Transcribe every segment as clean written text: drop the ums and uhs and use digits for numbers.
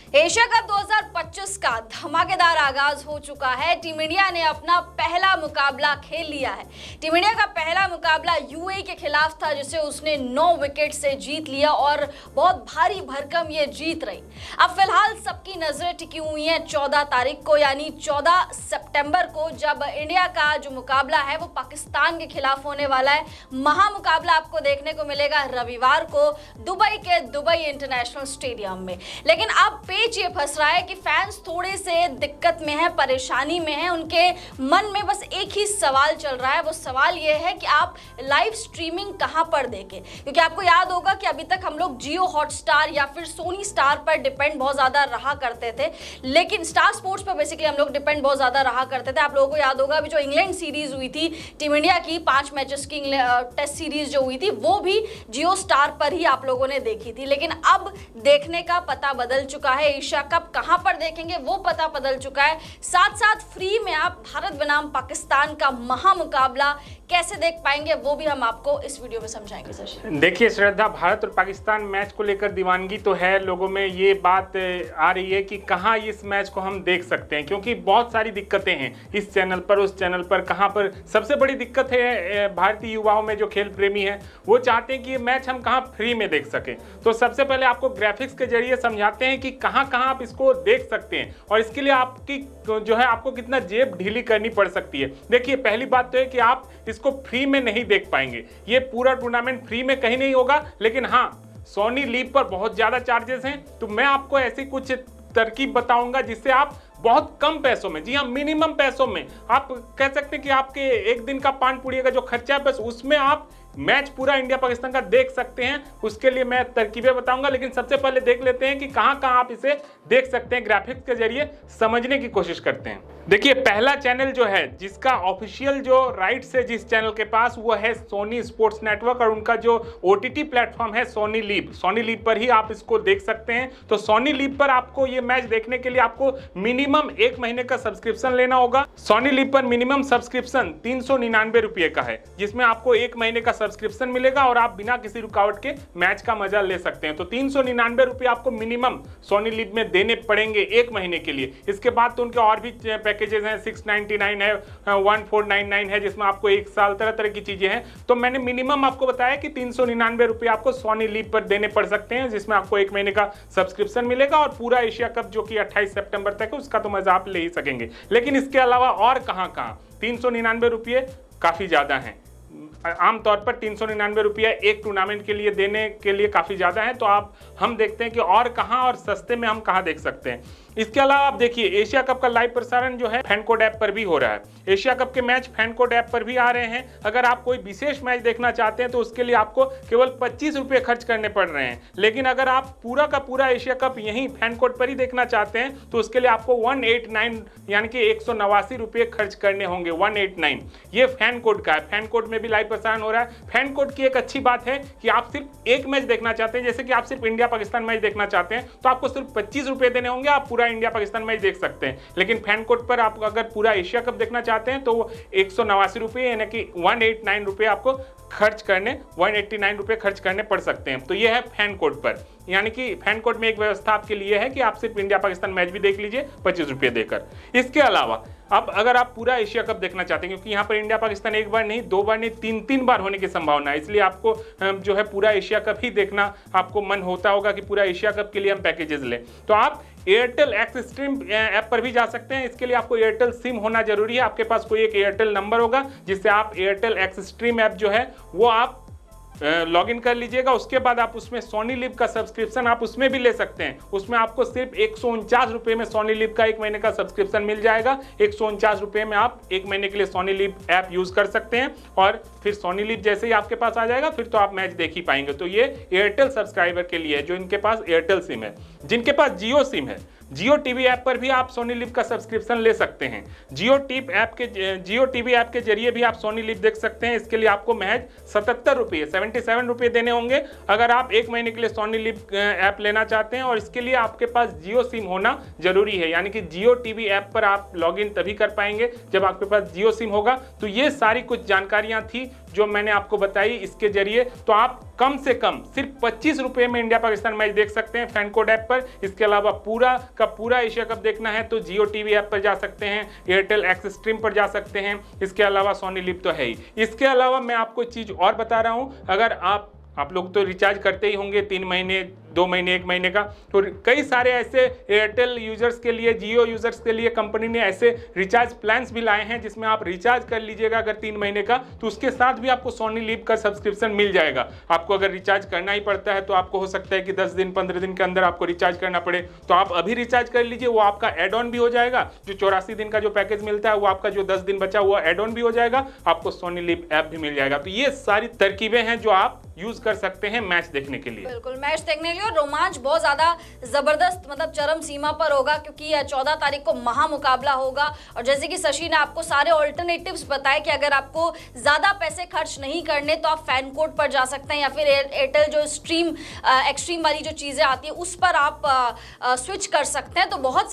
Asia cup 2025 का धमाकेदार आगाज हो चुका है। टीम इंडिया ने अपना पहला मुकाबला खेल लिया है। टीम इंडिया का पहला मुकाबला यूएई के खिलाफ था, जिसे उसने 9 विकेट से जीत लिया और बहुत भारी भरकम ये जीत रही। अब फिलहाल सबकी नजरें टिकी हुई हैं 14 तारीख को, यानी 14 सितंबर को, जब इंडिया का जो मुकाबला है वो पाकिस्तान के खिलाफ होने वाला है। महामुकाबला आपको देखने को मिलेगा रविवार को दुबई के दुबई इंटरनेशनल स्टेडियम में। लेकिन अब पेच ये फंस रहा है कि फैंस थोड़े से दिक्कत में हैं, परेशानी में हैं। उनके मन में बस एक ही सवाल चल रहा है। वो सवाल ये है कि आप लाइव स्ट्रीमिंग कहां पर देखें, क्योंकि आपको याद होगा कि अभी तक हम लोग जियो हॉटस्टार या फिर सोनी स्टार पर डिपेंड बहुत ज्यादा रहा करते थे। लेकिन स्टार स्पोर्ट्स पर बेसिकली हम लोग डिपेंड बहुत ज्यादा रहा करते थे। आप लोगों को याद होगा अभी जो इंग्लैंड सीरीज हुई थी टीम इंडिया की, 5 मैचेस की टेस्ट सीरीज जो हुई थी, वो भी जियो स्टार पर ही आप लोगों ने देखी थी। लेकिन अब देखने का पता बदल चुका है। एशिया कप कहां पर देखेंगे वो पता बदल चुका है। साथ साथ फ्री में आप भारत बनाम पाकिस्तान का महामुकाबला कैसे देख पाएंगे वो भी हम आपको इस वीडियो में समझाएंगे। सर देखिए श्रद्धा, भारत और पाकिस्तान मैच को लेकर दीवानगी तो है, लोगों में ये बात आ रही है कि कहां इस मैच को हम देख सकते हैं, क्योंकि बहुत सारी दिक्कतें हैं इस चैनल पर उस चैनल पर। कहां पर सबसे बड़ी दिक्कत है भारतीय युवाओं में, जो खेल प्रेमी है वो चाहते हैं कि ये मैच हम कहां फ्री में देख सकें। तो सबसे पहले आपको ग्राफिक्स के जरिए समझाते हैं कि कहां आप इसको देख सकते हैं, और इसके लिए आपकी जो है आपको कितना जेब ढीली करनी पड़ सकती है। देखिए, पहली बात तो है कि आप इसको फ्री में नहीं देख पाएंगे। ये पूरा टूर्नामेंट फ्री में कहीं नहीं होगा, लेकिन हाँ, सोनी लीव पर बहुत ज्यादा चार्जेस हैं। तो मैं आपको ऐसी कुछ तरकीब बताऊंगा जिससे आप बहुत कम पैसों में, जी हाँ, मिनिमम पैसों में, आप कह सकते हैं कि आपके एक दिन का पान पुड़िया का जो खर्चा है बस उसमें आप मैच पूरा इंडिया पाकिस्तान का देख सकते हैं। उसके लिए मैं तरकीबें बताऊंगा, लेकिन सबसे पहले देख लेते हैं कि कहां आप इसे देख सकते हैं। ग्राफिक्स के जरिए समझने की कोशिश करते हैं। देखिए, पहला चैनल जो है जिसका ऑफिशियल जो राइट्स है जिस चैनल के पास, वो है सोनी स्पोर्ट्स नेटवर्क, और उनका जो ओटीटी प्लेटफॉर्म है सोनी लीव। सोनी लीव पर ही आप इसको देख सकते हैं। तो सोनी लीव पर आपको ये मैच देखने के लिए आपको मिनिमम 1 महीने का सब्सक्रिप्शन लेना होगा। सोनी लीव पर मिनिमम सब्सक्रिप्शन 399 रुपये का है, जिसमें आपको 1 महीने का सब्सक्रिप्शन मिलेगा और आप बिना किसी रुकावट के मैच का मजा ले सकते हैं। तो 399 रुपये आपको मिनिमम सोनी लीव में देने पड़ेंगे 1 महीने के लिए। इसके बाद तो उनके और भी पैकेजेस हैं, 699 है, 1499 है, जिसमें आपको 1 साल तरह तरह की चीजें हैं। तो मैंने मिनिमम आपको बताया कि 399 रुपये आपको सोनी लीव पर देने पड़ सकते हैं, जिसमें आपको 1 महीने का सब्सक्रिप्शन मिलेगा और पूरा एशिया कप जो कि 28 सितंबर तक है उसका तो मजा आप ले ही सकेंगे। लेकिन इसके अलावा और कहां 399 रुपये काफी ज्यादा हैं। आमतौर पर 399 रुपया एक टूर्नामेंट के लिए देने के लिए काफी ज्यादा है। तो हम देखते हैं कि और कहां और सस्ते में हम कहां देख सकते हैं। इसके अलावा आप देखिए, एशिया कप का लाइव प्रसारण जो है फैनकोड ऐप पर भी हो रहा है। एशिया कप के मैच फैनकोड ऐप पर भी आ रहे हैं। अगर आप कोई विशेष मैच देखना चाहते हैं तो उसके लिए आपको केवल 25 रुपये खर्च करने पड़ रहे हैं। लेकिन अगर आप पूरा का पूरा एशिया कप यहीं फैनकोड पर ही देखना चाहते हैं तो उसके लिए आपको 189 यानी कि 189 रुपये खर्च करने होंगे। 189 ये फैनकोड का है। फैनकोड में भी लाइव प्रसारण हो रहा है। फैनकोड की एक अच्छी बात है कि आप सिर्फ एक मैच देखना चाहते हैं, जैसे कि आप सिर्फ इंडिया पाकिस्तान मैच देखना चाहते हैं तो आपको सिर्फ 25 रुपये देने होंगे, आप पूरा इंडिया पाकिस्तान मैच देख सकते हैं। लेकिन फैन कोड पर आप अगर पूरा एशिया कप देखना चाहते हैं तो 189 रुपये यानी कि 189 रुपये आपको खर्च करने 189 रुपये खर्च करने पड़ सकते हैं। तो ये है फैन कोड पर, यानी कि फैन कोड में एक व्यवस्था आपके लिए है कि आप सिर्फ इंडिया पाकिस्तान मैच भी देख लीजिए 25 रुपये देकर। इसके अलावा अब अगर आप पूरा एशिया कप देखना चाहते हैं, क्योंकि यहाँ पर इंडिया पाकिस्तान 1 बार नहीं, 2 बार नहीं, 3 बार होने की संभावना है, इसलिए आपको जो है पूरा एशिया कप ही देखना आपको मन होता होगा कि पूरा एशिया कप के लिए हम पैकेजेस लें। तो आप एयरटेल एक्सट्रीम ऐप पर भी जा सकते हैं। इसके लिए आपको एयरटेल सिम होना जरूरी है। आपके पास कोई एक एयरटेल नंबर होगा जिससे आप एयरटेल एक्सट्रीम ऐप जो है वो आप लॉगिन कर लीजिएगा। उसके बाद आप उसमें सोनी लिव का सब्सक्रिप्शन आप उसमें भी ले सकते हैं। उसमें आपको सिर्फ 149 रुपये में सोनी लिव का 1 महीने का सब्सक्रिप्शन मिल जाएगा। 149 रुपये में आप 1 महीने के लिए सोनी लिव ऐप यूज कर सकते हैं और फिर सोनी लिव जैसे ही आपके पास आ जाएगा फिर तो आप मैच देख ही पाएंगे। तो ये एयरटेल सब्सक्राइबर के लिए है जो इनके पास एयरटेल सिम है। जिनके पास जियो सिम है, जियो टीवी ऐप पर भी आप सोनी लिव का सब्सक्रिप्शन ले सकते हैं। जियो टीवी ऐप के जरिए भी आप सोनी लिव देख सकते हैं। इसके लिए आपको महज 77 रुपये देने होंगे अगर आप 1 महीने के लिए सोनी लिव ऐप लेना चाहते हैं। और इसके लिए आपके पास जियो सिम होना जरूरी है, यानी कि जियो टीवी ऐप पर आप लॉगिन तभी कर पाएंगे जब आपके पास जियो सिम होगा। तो ये सारी कुछ जानकारियां थी जो मैंने आपको बताई इसके जरिए, तो आप कम से कम सिर्फ 25 रुपए में इंडिया पाकिस्तान मैच देख सकते हैं फैन कोड ऐप पर। इसके अलावा पूरा का पूरा एशिया कप देखना है तो जियो टीवी ऐप पर जा सकते हैं, एयरटेल एक्स स्ट्रीम पर जा सकते हैं। इसके अलावा सोनी लिव तो है ही। इसके अलावा मैं आपको एक चीज़ और बता रहा हूं, अगर आप लोग तो रिचार्ज करते ही होंगे 3 महीने, 2 महीने, 1 महीने का, तो कई सारे ऐसे एयरटेल यूजर्स के लिए, जियो यूजर्स के लिए कंपनी ने ऐसे रिचार्ज प्लान्स भी लाए हैं जिसमें आप रिचार्ज कर लीजिएगा अगर 3 महीने का, तो उसके साथ भी आपको सोनी लिव का सब्सक्रिप्शन मिल जाएगा। आपको अगर रिचार्ज करना ही पड़ता है तो आपको हो सकता है कि 10 दिन 15 दिन के अंदर आपको रिचार्ज करना पड़े, तो आप अभी रिचार्ज कर लीजिए, वो आपका एड ऑन भी हो जाएगा। जो 84 दिन का जो पैकेज मिलता है वो आपका जो 10 दिन बचा हुआ एड ऑन भी हो जाएगा, आपको सोनी लिव ऐप भी मिल जाएगा। तो ये सारी तरकीबें हैं जो आप यूज कर सकते हैं मैच देखने के लिए। बिल्कुल, मैच देखने के लिए। और रोमांच बहुत ज्यादा जबरदस्त, मतलब चरम सीमा पर होगा, क्योंकि 14 तारीख को महामुकाबला होगा। और जैसे कि शशि ने आपको सारे ऑल्टरनेटिव्स बताए कि अगर आपको ज्यादा पैसे खर्च नहीं करने तो आप फैन कोड पर जा सकते हैं, या फिर एयरटेल जो एक्सट्रीम वाली जो चीजें आती है उस पर आप स्विच कर सकते हैं। तो बहुत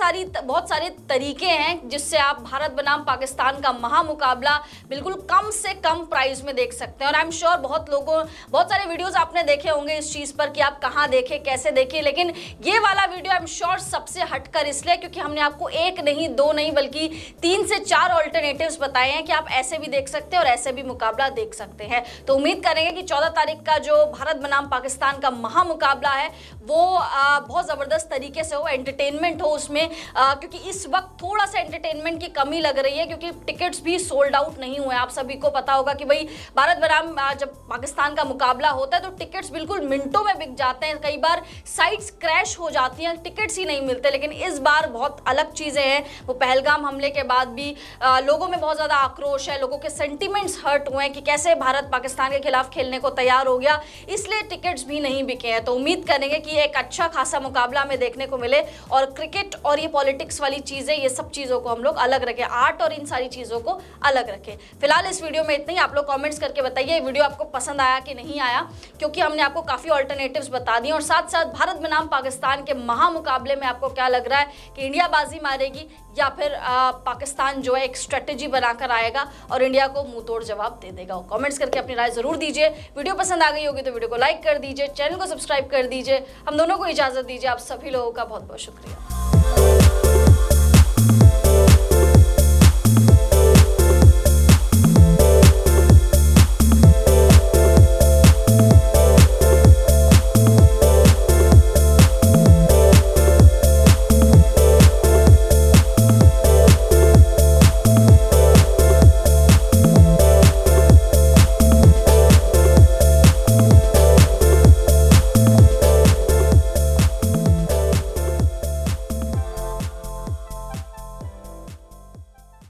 सारे तरीके हैं जिससे आप भारत बनाम पाकिस्तान का महामुकाबला बिल्कुल कम से कम प्राइस में देख सकते हैं। और आई एम श्योर बहुत सारे वीडियोस आपने देखे होंगे इस चीज पर कि आप कहां देखें, कैसे देखें, लेकिन ये वाला वीडियो आई एम श्योर सबसे हटकर इसलिए क्योंकि हमने आपको 1 नहीं 2 नहीं बल्कि 3 से 4 ऑल्टरनेटिव्स बताए हैं कि आप ऐसे भी देख सकते हैं और ऐसे भी मुकाबला देख सकते हैं। तो उम्मीद करेंगे कि 14 तारीख का जो भारत बनाम पाकिस्तान का महामुकाबला है वो बहुत जबरदस्त तरीके से हो, एंटरटेनमेंट हो उसमें, क्योंकि इस वक्त थोड़ा सा एंटरटेनमेंट की कमी लग रही है क्योंकि टिकट्स भी सोल्ड आउट नहीं हुए। आप सभी को पता होगा कि भाई भारत बनाम जब पाकिस्तान का मुकाबला होता है तो टिकट्स बिल्कुल मिनटों में बिक जाते हैं, कई बार साइट्स क्रैश हो जाती हैं, टिकट्स ही नहीं मिलते। लेकिन इस बार बहुत अलग चीजें हैं। वो पहलगाम हमले के बाद भी लोगों में बहुत ज्यादा आक्रोश है, लोगों के सेंटिमेंट्स हर्ट हुए हैं कि कैसे भारत पाकिस्तान के खिलाफ खेलने को तैयार हो गया, इसलिए टिकट्स भी नहीं बिके हैं। तो उम्मीद करेंगे कि एक अच्छा खासा मुकाबला हमें देखने को मिले और क्रिकेट और ये पॉलिटिक्स वाली चीजें, ये सब चीजों को हम लोग अलग रखें, आर्ट और इन सारी चीजों को अलग रखें। फिलहाल इस वीडियो में इतना ही। आप लोग कमेंट्स करके बताइए वीडियो आपको पसंद आया कि नहीं आया, क्योंकि हमने आपको काफी ऑल्टरनेटिव्स बता दिए। और साथ साथ भारत बनाम पाकिस्तान के महामुकाबले में आपको क्या लग रहा है कि इंडिया बाजी मारेगी या फिर पाकिस्तान जो है एक स्ट्रेटेजी बनाकर आएगा और इंडिया को मुंह तोड़ जवाब दे देगा। कमेंट्स करके अपनी राय जरूर दीजिए। वीडियो पसंद आ गई होगी तो वीडियो को लाइक कर दीजिए, चैनल को सब्सक्राइब कर दीजिए। हम दोनों को इजाजत दीजिए। आप सभी लोगों का बहुत बहुत शुक्रिया।